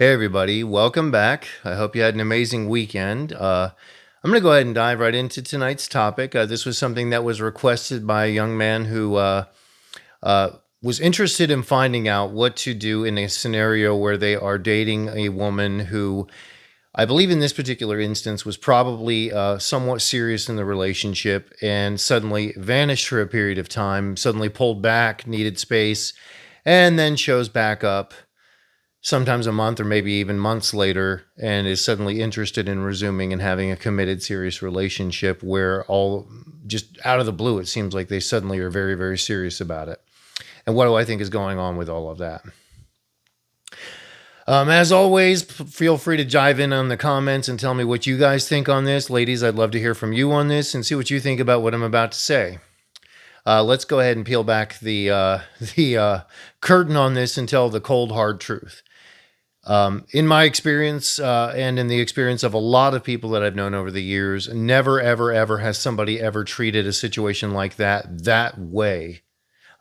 Hey, everybody, welcome back. I hope you had an amazing weekend. I'm going to go ahead and dive right into tonight's topic. This was something that was requested by a young man who was interested in finding out what to do in a scenario where they are dating a woman who, I believe in this particular instance, was probably somewhat serious in the relationship and suddenly vanished for a period of time, suddenly pulled back, needed space, and then shows back up sometimes a month or maybe even months later and is suddenly interested in resuming and having a committed serious relationship where all just out of the blue it seems like they suddenly are very, very serious about it. And what do I think is going on with all of that? As always, feel free to dive in on the comments and tell me what you guys think on this. Ladies, I'd love to hear from you on this and see what you think about what I'm about to say. Let's go ahead and peel back the curtain on this and tell the cold, hard truth. In my experience, and in the experience of a lot of people that I've known over the years, never, ever, ever has somebody ever treated a situation like that way,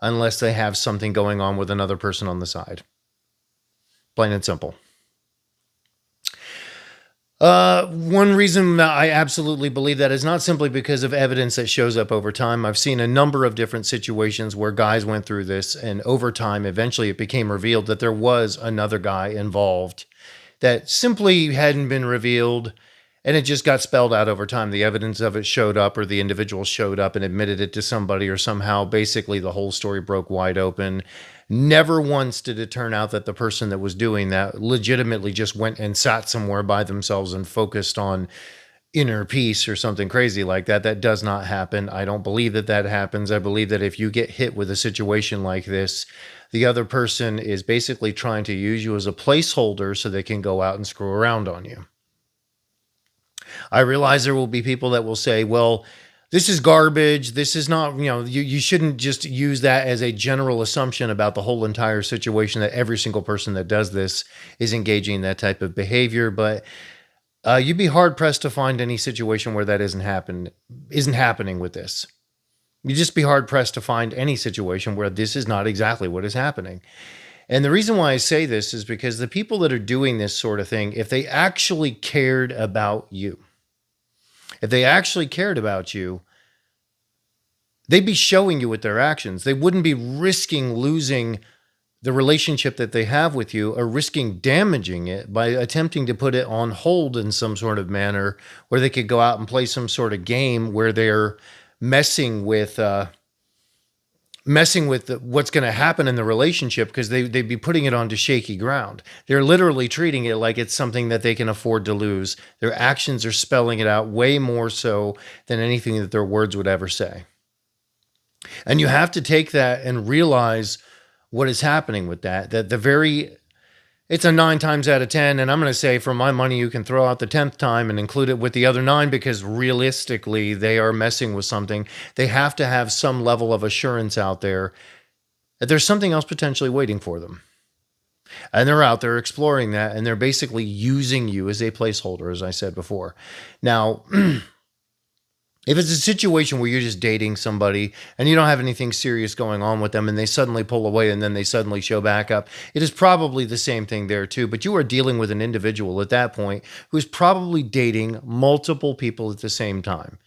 unless they have something going on with another person on the side. Plain and simple. One reason that I absolutely believe that is not simply because of evidence that shows up over time. I've seen a number of different situations where guys went through this, and over time, eventually it became revealed that there was another guy involved that simply hadn't been revealed, and it just got spelled out over time. The evidence of it showed up, or the individual showed up and admitted it to somebody, or somehow basically the whole story broke wide open. Never once did it turn out that the person that was doing that legitimately just went and sat somewhere by themselves and focused on inner peace or something crazy like that. That does not happen. I don't believe that that happens. I believe that if you get hit with a situation like this, the other person is basically trying to use you as a placeholder so they can go out and screw around on you. I realize there will be people that will say, well, this is garbage. This is not, you shouldn't just use that as a general assumption about the whole entire situation that every single person that does this is engaging in that type of behavior. But you'd be hard pressed to find any situation where that isn't happening with this. You'd just be hard pressed to find any situation where this is not exactly what is happening. And the reason why I say this is because the people that are doing this sort of thing, if they actually cared about you, they'd be showing you with their actions. They wouldn't be risking losing the relationship that they have with you or risking damaging it by attempting to put it on hold in some sort of manner where they could go out and play some sort of game where they're messing with what's going to happen in the relationship, because they'd be putting it onto shaky ground. They're literally treating it like it's something that they can afford to lose. Their actions are spelling it out way more so than anything that their words would ever say. And you have to take that and realize what is happening with that it's a 9 times out of 10. And I'm going to say, for my money, you can throw out the 10th time and include it with the other 9, because realistically, they are messing with something. They have to have some level of assurance out there that there's something else potentially waiting for them. And they're out there exploring that, and they're basically using you as a placeholder, as I said before. Now, if it's a situation where you're just dating somebody and you don't have anything serious going on with them, and they suddenly pull away and then they suddenly show back up, it is probably the same thing there too. But you are dealing with an individual at that point who's probably dating multiple people at the same time.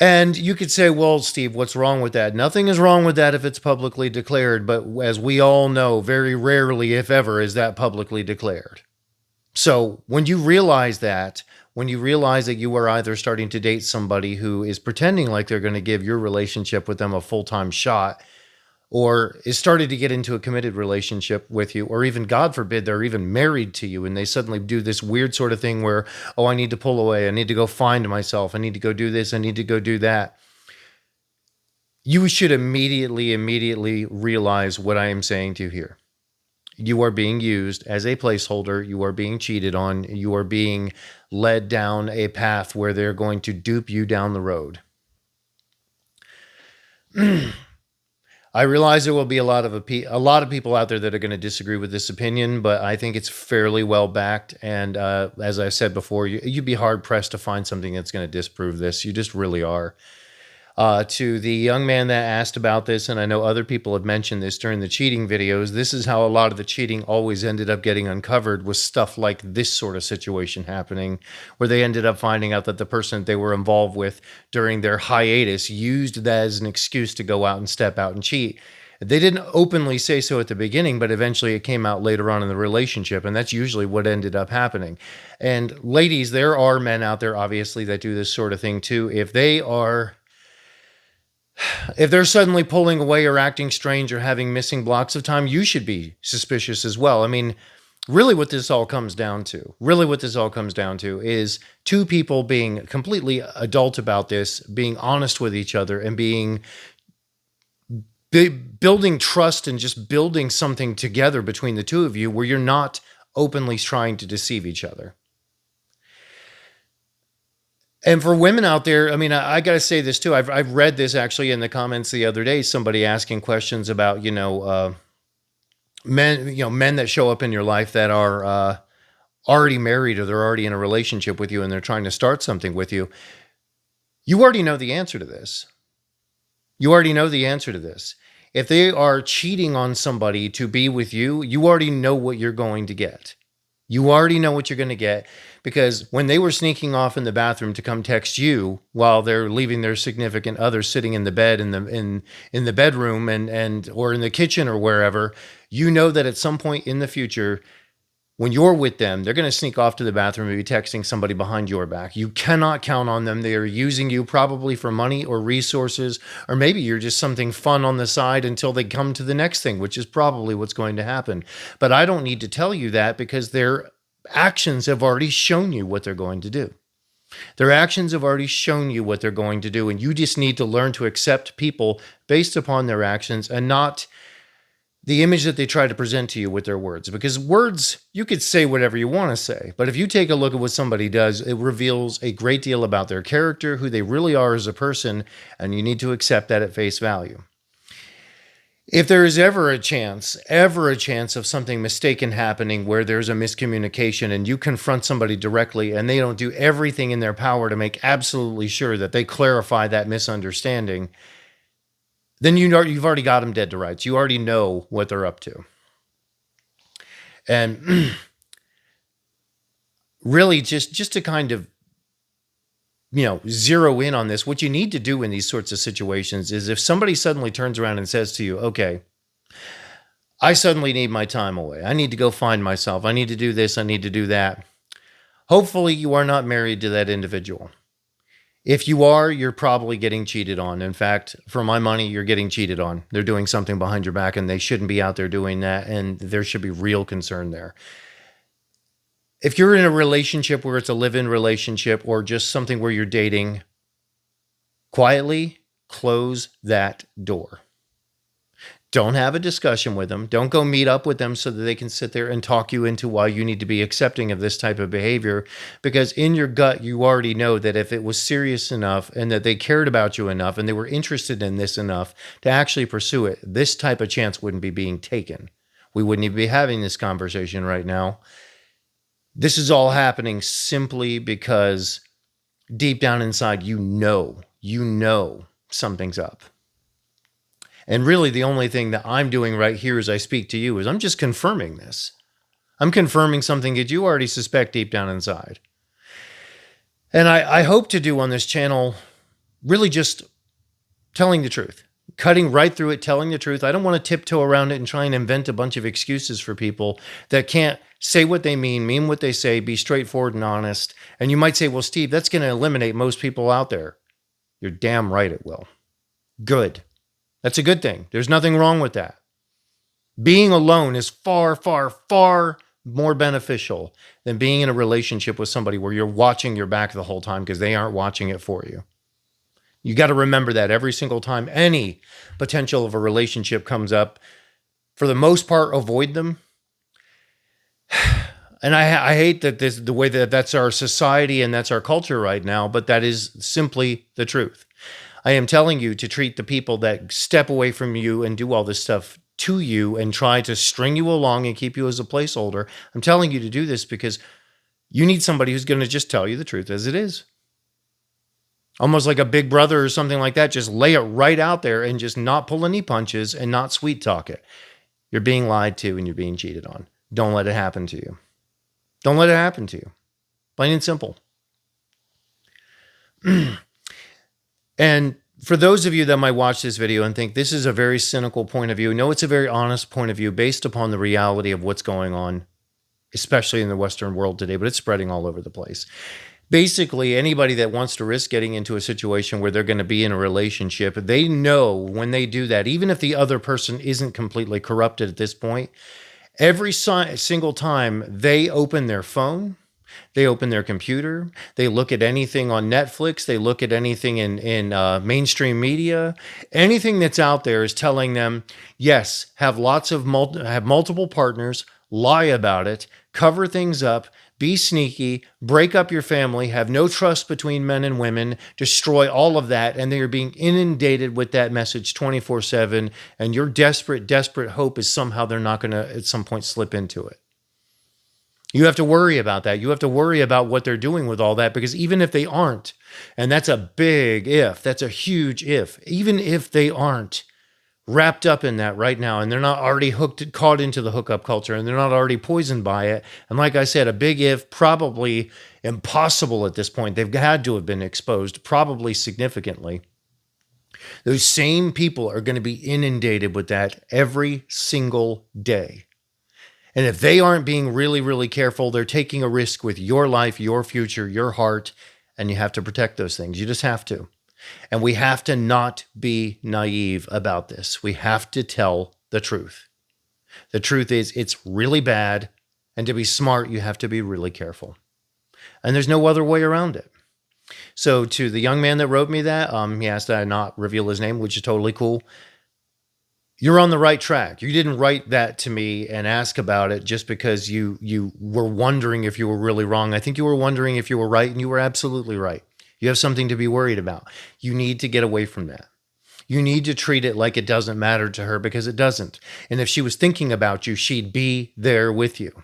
And you could say, well, Steve, what's wrong with that? Nothing is wrong with that if it's publicly declared. But as we all know, very rarely, if ever, is that publicly declared. So when you realize that you are either starting to date somebody who is pretending like they're going to give your relationship with them a full-time shot, or is starting to get into a committed relationship with you, or even, God forbid, they're even married to you, and they suddenly do this weird sort of thing where, oh, I need to pull away. I need to go find myself. I need to go do this. I need to go do that. You should immediately realize what I am saying to you here. You are being used as a placeholder. You are being cheated on. You are being led down a path where they're going to dupe you down the road. I realize there will be a lot of people out there that are going to disagree with this opinion, but I think it's fairly well backed. And as I said before, you'd be hard pressed to find something that's going to disprove this. You just really are. To the young man that asked about this, and I know other people have mentioned this during the cheating videos, this is how a lot of the cheating always ended up getting uncovered, was stuff like this sort of situation happening, where they ended up finding out that the person that they were involved with during their hiatus used that as an excuse to go out and step out and cheat. They didn't openly say so at the beginning, but eventually it came out later on in the relationship, and that's usually what ended up happening. And ladies, there are men out there, obviously, that do this sort of thing too. If they're suddenly pulling away or acting strange or having missing blocks of time, you should be suspicious as well. I mean, really what this all comes down to is two people being completely adult about this, being honest with each other, and building trust and just building something together between the two of you where you're not openly trying to deceive each other. And for women out there, I mean, I got to say this too. I've read this actually in the comments the other day. Somebody asking questions about men that show up in your life that are already married, or they're already in a relationship with you and they're trying to start something with you. You already know the answer to this. If they are cheating on somebody to be with you, you already know what you're going to get. Because when they were sneaking off in the bathroom to come text you while they're leaving their significant other sitting in the bed in the bedroom and or in the kitchen or wherever, you know that at some point in the future, when you're with them, they're going to sneak off to the bathroom and be texting somebody behind your back. You cannot count on them. They are using you probably for money or resources, or maybe you're just something fun on the side until they come to the next thing, which is probably what's going to happen. But I don't need to tell you that, because their actions have already shown you what they're going to do. And you just need to learn to accept people based upon their actions and not the image that they try to present to you with their words. Because words, you could say whatever you want to say, but if you take a look at what somebody does, it reveals a great deal about their character, who they really are as a person, and you need to accept that at face value. If there is ever a chance of something mistaken happening where there's a miscommunication and you confront somebody directly and they don't do everything in their power to make absolutely sure that they clarify that misunderstanding, then you've already got them dead to rights. You already know what they're up to. And really just to kind of, zero in on this, what you need to do in these sorts of situations is, if somebody suddenly turns around and says to you, okay, I suddenly need my time away. I need to go find myself. I need to do this. I need to do that. Hopefully you are not married to that individual. If you are, you're probably getting cheated on. In fact, for my money, you're getting cheated on. They're doing something behind your back and they shouldn't be out there doing that. And there should be real concern there. If you're in a relationship where it's a live-in relationship or just something where you're dating, quietly close that door. Don't have a discussion with them. Don't go meet up with them so that they can sit there and talk you into why you need to be accepting of this type of behavior. Because in your gut, you already know that if it was serious enough and that they cared about you enough and they were interested in this enough to actually pursue it, this type of chance wouldn't be being taken. We wouldn't even be having this conversation right now. This is all happening simply because deep down inside, you know something's up. And really, the only thing that I'm doing right here as I speak to you is I'm just confirming this. I'm confirming something that you already suspect deep down inside. And I hope to do on this channel really just telling the truth, cutting right through it, telling the truth. I don't want to tiptoe around it and try and invent a bunch of excuses for people that can't say what they mean what they say, be straightforward and honest. And you might say, well, Steve, that's going to eliminate most people out there. You're damn right it will. Good. That's a good thing. There's nothing wrong with that. Being alone is far, far, far more beneficial than being in a relationship with somebody where you're watching your back the whole time because they aren't watching it for you. You got to remember that every single time any potential of a relationship comes up. For the most part, avoid them. And I hate that the way that's our society and that's our culture right now, but that is simply the truth. I am telling you to treat the people that step away from you and do all this stuff to you and try to string you along and keep you as a placeholder. I'm telling you to do this because you need somebody who's going to just tell you the truth as it is. Almost like a big brother or something like that. Just lay it right out there and just not pull any punches and not sweet talk it. You're being lied to and you're being cheated on. Don't let it happen to you. Don't let it happen to you. Plain and simple. And for those of you that might watch this video and think this is a very cynical point of view, no, it's a very honest point of view based upon the reality of what's going on, especially in the Western world today, but it's spreading all over the place. Basically, anybody that wants to risk getting into a situation where they're going to be in a relationship, they know when they do that, even if the other person isn't completely corrupted at this point, every single time they open their phone, they open their computer, they look at anything on Netflix, they look at anything in mainstream media, anything that's out there is telling them, yes, have multiple partners, lie about it, cover things up, be sneaky, break up your family, have no trust between men and women, destroy all of that, and they are being inundated with that message 24/7, and your desperate hope is somehow they're not going to at some point slip into it. You have to worry about that. You have to worry about what they're doing with all that, because even if they aren't, and that's a big if, that's a huge if, even if they aren't wrapped up in that right now and they're not already caught into the hookup culture and they're not already poisoned by it, and like I said, a big if, probably impossible at this point. They've had to have been exposed, probably significantly. Those same people are going to be inundated with that every single day. And if they aren't being really, really careful, they're taking a risk with your life, your future, your heart, and you have to protect those things. You just have to. And we have to not be naive about this. We have to tell the truth. The truth is it's really bad, and to be smart, you have to be really careful. And there's no other way around it. So to the young man that wrote me that, he asked that I not reveal his name, which is totally cool. You're on the right track. You didn't write that to me and ask about it just because you were wondering if you were really wrong. I think you were wondering if you were right, and you were absolutely right. You have something to be worried about. You need to get away from that. You need to treat it like it doesn't matter to her, because it doesn't. And if she was thinking about you, she'd be there with you.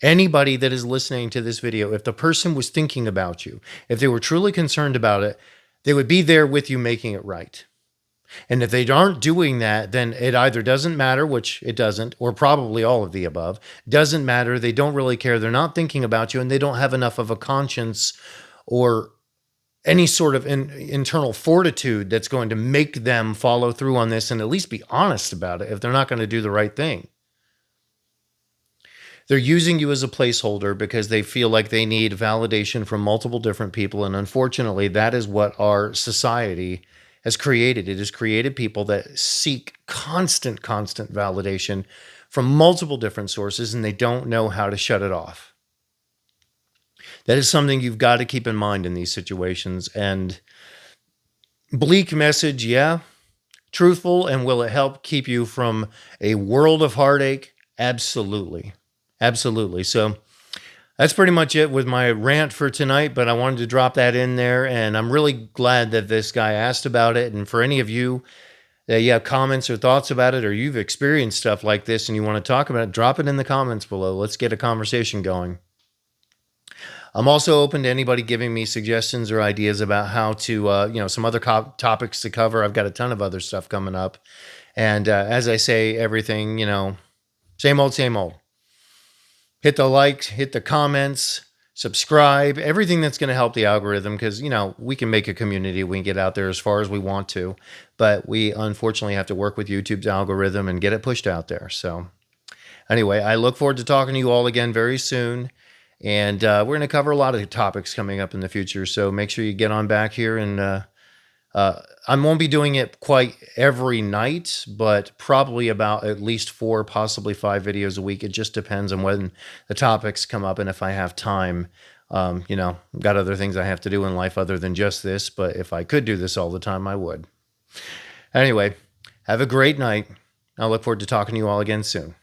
Anybody that is listening to this video, if the person was thinking about you, if they were truly concerned about it, they would be there with you making it right. And if they aren't doing that, then it either doesn't matter, which it doesn't, or probably all of the above. Doesn't matter. They don't really care. They're not thinking about you, and they don't have enough of a conscience or any sort of internal fortitude that's going to make them follow through on this and at least be honest about it if they're not going to do the right thing. They're using you as a placeholder because they feel like they need validation from multiple different people. And unfortunately, that is what our society has created. It has created people that seek constant validation from multiple different sources, and they don't know how to shut it off. That is something you've got to keep in mind in these situations. And bleak message, yeah. Truthful, and will it help keep you from a world of heartache? Absolutely. Absolutely. So that's pretty much it with my rant for tonight, but I wanted to drop that in there, and I'm really glad that this guy asked about it. And for any of you that you have comments or thoughts about it, or you've experienced stuff like this and you want to talk about it, drop it in the comments below. Let's get a conversation going. I'm also open to anybody giving me suggestions or ideas about how to, some other topics to cover. I've got a ton of other stuff coming up. And as I say, everything, same old, same old. Hit the likes, hit the comments, subscribe, everything that's going to help the algorithm, because, we can make a community. We can get out there as far as we want to, but we unfortunately have to work with YouTube's algorithm and get it pushed out there. So anyway, I look forward to talking to you all again very soon. And we're going to cover a lot of topics coming up in the future. So make sure you get on back here. And I won't be doing it quite every night, but probably about at least 4, possibly 5 videos a week. It just depends on when the topics come up and if I have time. Got other things I have to do in life other than just this. But if I could do this all the time, I would. Anyway, have a great night. I look forward to talking to you all again soon.